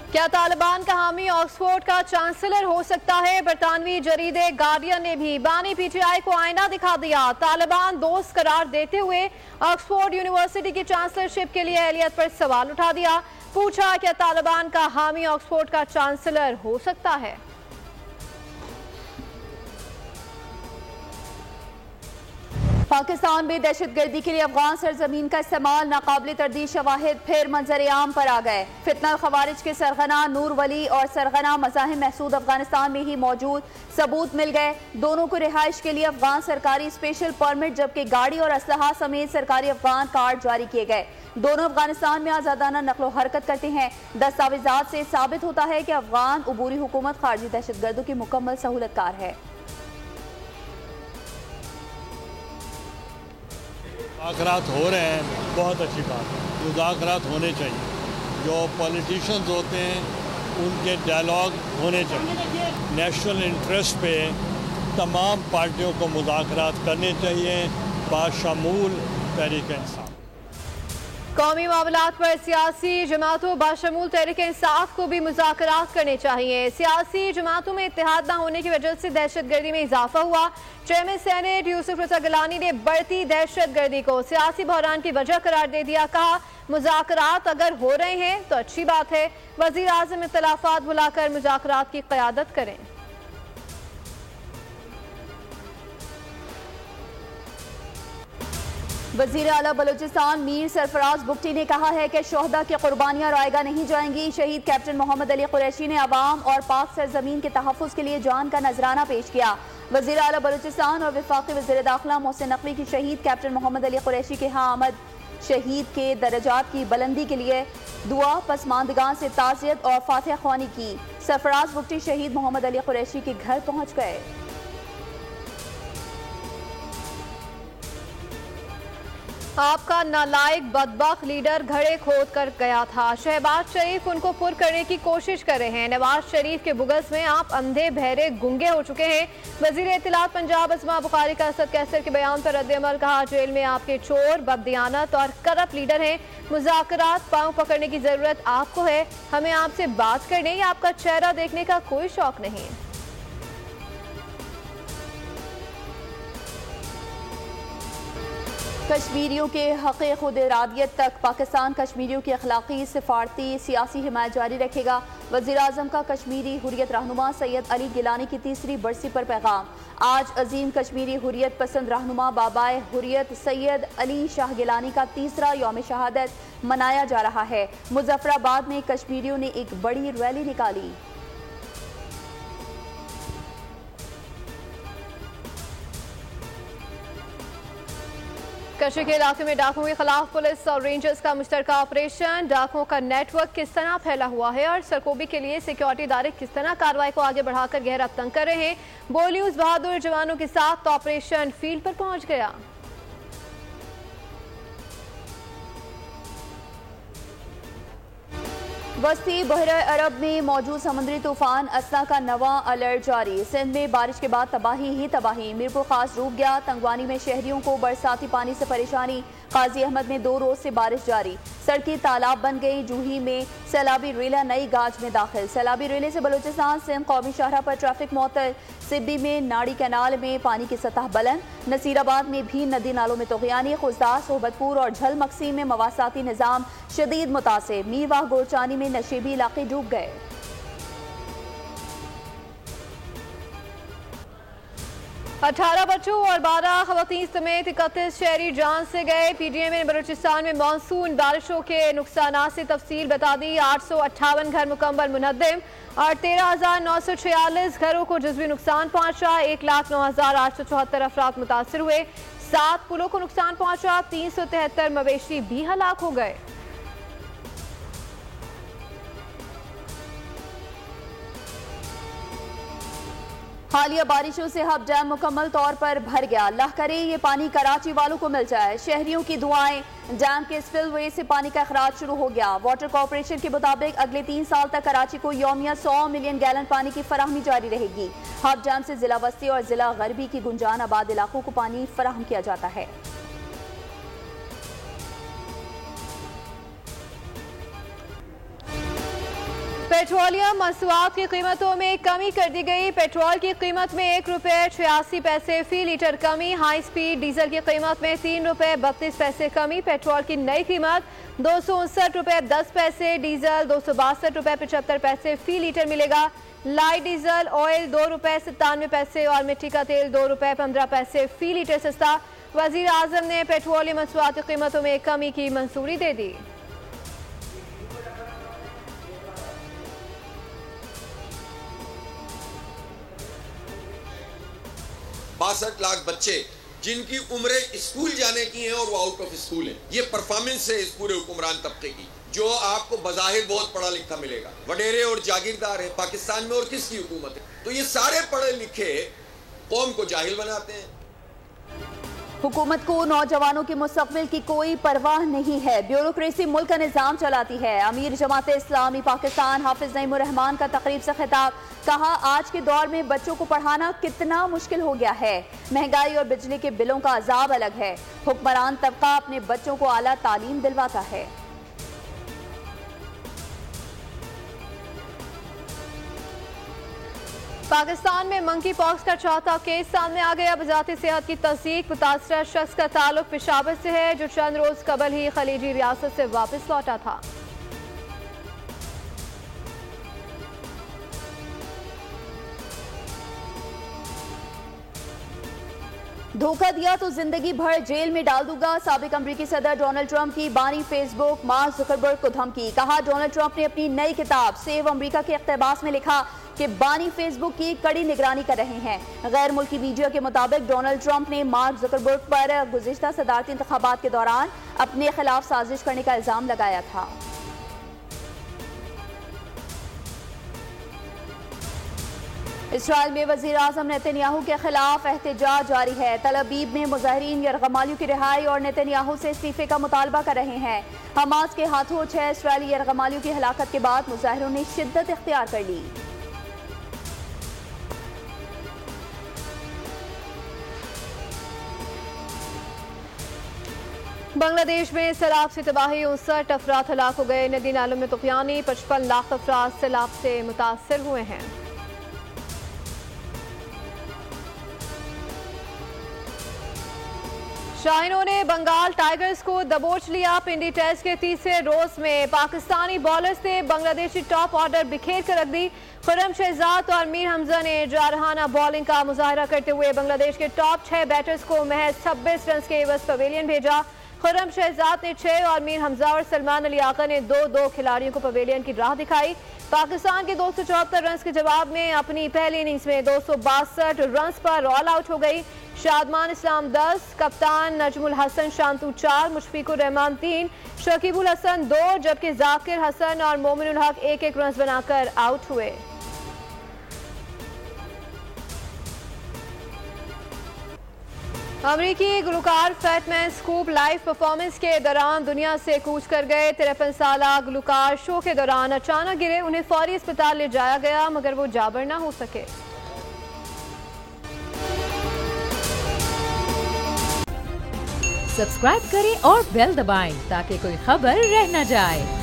क्या तालिबान का हामी ऑक्सफोर्ड का चांसलर हो सकता है? बरतानवी जरीदे गार्डियन ने भी बानी पीटीआई को आईना दिखा दिया। तालिबान दोस्त करार देते हुए ऑक्सफोर्ड यूनिवर्सिटी की चांसलरशिप के लिए अहलियत पर सवाल उठा दिया। पूछा, क्या तालिबान का हामी ऑक्सफोर्ड का चांसलर हो सकता है? पाकिस्तान में दहशतगर्दी के लिए अफगान सरजमीन का इस्तेमाल, नाकाबिल तरदीद शवाहिद फिर मंजर आम पर आ गए। फितना खवारिज के सरगना नूर वली और सरगना मज़ाहिम महसूद अफगानिस्तान में ही मौजूद, सबूत मिल गए। दोनों को रिहाइश के लिए अफगान सरकारी स्पेशल परमिट जबकि गाड़ी और असलहा समेत सरकारी अफगान कार्ड जारी किए गए। दोनों अफगानिस्तान में आज़ादाना नकलो हरकत करते हैं। दस्तावेजात से साबित होता है कि अफगान अबूरी हुकूमत खारजी दहशतगर्दों की मुकम्मल सहूलतकार है। मुज़ाकरात हो रहे हैं, बहुत अच्छी बात है। मुज़ाकरात होने चाहिए, जो पॉलिटिशियंस होते हैं उनके डायलॉग होने चाहिए। नेशनल इंटरेस्ट पे तमाम पार्टियों को मुज़ाकरात करने चाहिए, बाशमूल तहरीक इंसाफ। कौमी मामलात पर सियासी जमातों बाशमूल तहरीक इंसाफ को भी मुज़ाकरात करने चाहिए। सियासी जमातों में इत्तेहाद न होने की वजह से दहशतगर्दी में इजाफा हुआ। चेयरमैन सेनेट यूसुफ रज़ा गिलानी ने बढ़ती दहशतगर्दी को सियासी बहरान की वजह करार दे दिया। कहा, मुज़ाकरात अगर हो रहे हैं तो अच्छी बात है। वज़ीर आज़म इख्तिलाफात बुलाकर मुज़ाकरात की क़यादत करें। वज़ीर आला बलूचिस्तान मीर सरफराज बुगटी ने कहा है कि शोहदा की कुर्बानियां रायगा नहीं जाएंगी। शहीद कैप्टन मोहम्मद अली कुरैशी ने अवाम और पाक सरजमीन के तहफ़्फ़ुज़ के लिए जान का नजराना पेश किया। वज़ीर आला बलूचिस्तान और वफाकी वज़ीर दाखिला मोहसिन नकवी की शहीद कैप्टन मोहम्मद अली कुरैशी के यहाँ आमद, शहीद के दर्जात की बुलंदी के लिए दुआ, पसमानदगान से ताज़ियत और फातिहा ख्वानी की। सरफराज बुगटी शहीद मोहम्मद अली कुरैशी के घर पहुँच गए। आपका नालायक बदबख्त लीडर घड़े खोद कर गया था। शहबाज शरीफ उनको पुर करने की कोशिश कर रहे हैं। नवाज शरीफ के बुगस में आप अंधे बहरे गुंगे हो चुके हैं। वजीर इत्तलात पंजाब अस्मा बुखारी का असद कैसर के बयान पर रद्द-ए-अमल। कहा, जेल में आपके चोर, बददियानत और करप्ट लीडर हैं। मुज़ाकरात पांव पकड़ने की जरूरत आपको है। हमें आपसे बात करने या आपका चेहरा देखने का कोई शौक नहीं। कश्मीरियों के हक़ खुद इरादियत तक पाकिस्तान कश्मीरियों की अखलाकी, सिफारती, सियासी हिमायत जारी रखेगा। वज़ीर आज़म का कश्मीरी हुर्रियत रहनुमा सैयद अली गिलानी की तीसरी बरसी पर पैगाम। आज अजीम कश्मीरी हुर्रियत पसंद रहनुमा बाबाए हुर्रियत सैयद अली शाह गिलानी का तीसरा यौम शहादत मनाया जा रहा है। मुजफ्फराबाद में कश्मीरियों ने एक बड़ी रैली निकाली। कशी के इलाके में डाकुओं के खिलाफ पुलिस और रेंजर्स का मुश्तरका ऑपरेशन। डाकुओं का नेटवर्क किस तरह फैला हुआ है और सरकोबी के लिए सिक्योरिटी इदारे किस तरह कार्रवाई को आगे बढ़ाकर गहरा तंग कर रहे हैं। बोल न्यूज बहादुर जवानों के साथ ऑपरेशन फील्ड पर पहुंच गया। वस्ती बहर अरब में मौजूद समुद्री तूफान असना का नवा अलर्ट जारी। सिंध में बारिश के बाद तबाही ही तबाही। मीरपुर खास डूब गया। तंगवानी में शहरियों को बरसाती पानी से परेशानी। काजी अहमद में 2 रोज से बारिश जारी। सड़कें तालाब बन गई। जूही में सैलाबी रेला नई गाज में दाखिल। सैलाबी रेले से बलूचिस्तान सिंध कौमी शाहरा पर ट्रैफिक मुअत्तल। सिब्बी में नाड़ी कैनाल में पानी की सतह बुलंद। नसीराबाद में भी नदी नालों में तुग़यानी। खुजदार, सोहबतपुर और झल मकसी में मवासाती निज़ाम शदीद मुतासिर। मीरवाह गोरचानी में नशेबी इलाके डूब गए। 18 बच्चों और 12 खवातीन समेत 31 शहरी जान से गए। पीडीएम ने बलूचिस्तान में मानसून बारिशों के नुकसानात से तफसील बता दी। 858 घर मुकम्मल मुनद्दिम और 13,946 घरों को जुज़वी नुकसान पहुंचा। 1,09,874 अफराद मुतासर हुए। 7 पुलों को नुकसान पहुंचा। 373 मवेशी भी हलाक हो गए। हालिया बारिशों से हब डैम मुकम्मल तौर पर भर गया। अल्लाह करे ये पानी कराची वालों को मिल जाए। शहरियों की दुआएं। डैम के स्पिलवे से पानी का अखराज शुरू हो गया। वाटर कॉर्पोरेशन के मुताबिक अगले 3 साल तक कराची को यौमिया 100 मिलियन गैलन पानी की फराहमी जारी रहेगी। हब डैम से जिला वस्ती और जिला गरबी की गुंजान आबाद इलाकों को पानी फराहम किया जाता है। पेट्रोलियम मसनूआत की कीमतों में कमी कर दी गई। पेट्रोल की कीमत में 1 रुपये 86 पैसे फी लीटर कमी। हाई स्पीड डीजल की कीमत में 3 रुपये 32 पैसे कमी। पेट्रोल की नई कीमत 259 रुपये 10 पैसे, डीजल 262 रुपये 75 पैसे फी लीटर मिलेगा। लाइट डीजल ऑयल 2 रुपये 97 पैसे और मिट्टी का तेल 2 रुपये 15 पैसे फी लीटर सस्ता। वजीर आजम ने पेट्रोलियम मसनूआत की कीमतों में कमी की मंजूरी दे दी। 62 लाख बच्चे जिनकी उम्रें स्कूल जाने की हैं और वो आउट ऑफ स्कूल हैं। ये परफॉर्मेंस है इस पूरे हुक्मरान तबके की, जो आपको बज़ाहिर बहुत पढ़ा लिखा मिलेगा, वडेरे और जागीरदार है। पाकिस्तान में और किसकी हुकूमत है? तो ये सारे पढ़े लिखे कौम को जाहिल बनाते हैं। हुकूमत को नौजवानों के मुस्तकबिल की कोई परवाह नहीं है। ब्यूरोक्रेसी मुल्क का निज़ाम चलाती है। अमीर जमात इस्लामी पाकिस्तान हाफिज नईमुर रहमान का तकरीब से खिताब, कहा आज के दौर में बच्चों को पढ़ाना कितना मुश्किल हो गया है। महंगाई और बिजली के बिलों का अजाब अलग है। हुक्मरान तबका अपने बच्चों को आला तालीम दिलवाता है। पाकिस्तान में मंकी पॉक्स का चौथा केस सामने आ गया। वजारत सेहत की तस्दीक, मुतासरा शख्स का ताल्लुक पेशावर से है, जो चंद रोज कबल ही खलीजी रियासत से वापस लौटा था। धोखा दिया तो जिंदगी भर जेल में डाल दूंगा। साबिक अमरीकी सदर डोनाल्ड ट्रंप की बानी फेसबुक मार्क जुकरबर्ग को धमकी। कहा डोनाल्ड ट्रंप ने अपनी नई किताब सेव अमरीका के इक़्तिबास में लिखा कि बानी फेसबुक की कड़ी निगरानी कर रहे हैं। गैर मुल्की मीडिया के मुताबिक डोनाल्ड ट्रंप ने मार्क जुकरबर्ग पर गुज़िश्ता सदारती इंतखाबात के दौरान अपने खिलाफ साजिश करने का इल्जाम लगाया था। इसराइल में वज़ीर आज़म नेतन्याहू के खिलाफ एहतजाज जारी है। तल अबीब में मुजाहिरीन यरगमालियों की रिहाई और नेतन्याहू से इस्तीफे का मुतालबा कर रहे हैं। हमास के हाथों 6 इसराइली यरगमालियों की हलाकत के बाद मुजाहिरों ने शिद्दत इख्तियार कर ली। बांग्लादेश में सैलाब से तबाही, 59 अफराद हलाक हो गए। नदी नालों में तुफानी, 55 लाख अफराद सैलाब से मुतासर हुए हैं। शाहीनों ने बंगाल टाइगर्स को दबोच लिया। पिंडी टेस्ट के तीसरे रोज में पाकिस्तानी बॉलर्स ने बांग्लादेशी टॉप ऑर्डर बिखेर कर रख दी। खुर्रम शहजाद और मीर हमजा ने जारहाना बॉलिंग का मुजाहरा करते हुए बांग्लादेश के टॉप 6 बैटर्स को महज 26 रन के एवज पवेलियन भेजा। खुर्रम शहजाद ने 6 और मीर हमजा और सलमान अली आका ने 2-2 खिलाड़ियों को पवेलियन की राह दिखाई। पाकिस्तान के 274 रन के जवाब में अपनी पहली इनिंग्स में 262 रन पर ऑल आउट हो गई। शादमान इस्लाम 10, कप्तान नजमुल हसन शांतु 4, मुशफिकुर रहमान 3, शकीबुल हसन 2, जबकि जाकिर हसन और मोमिनुल हक 1-1 रन बनाकर आउट हुए। अमरीकी गुलकार फैटमैन स्कूप लाइव परफॉर्मेंस के दौरान दुनिया से कूच कर गए। 53 साला गुलकार शो के दौरान अचानक गिरे। उन्हें फौरी अस्पताल ले जाया गया मगर वो जाबर ना हो सके। सब्सक्राइब करें और बेल दबाएं ताकि कोई खबर रह न जाए।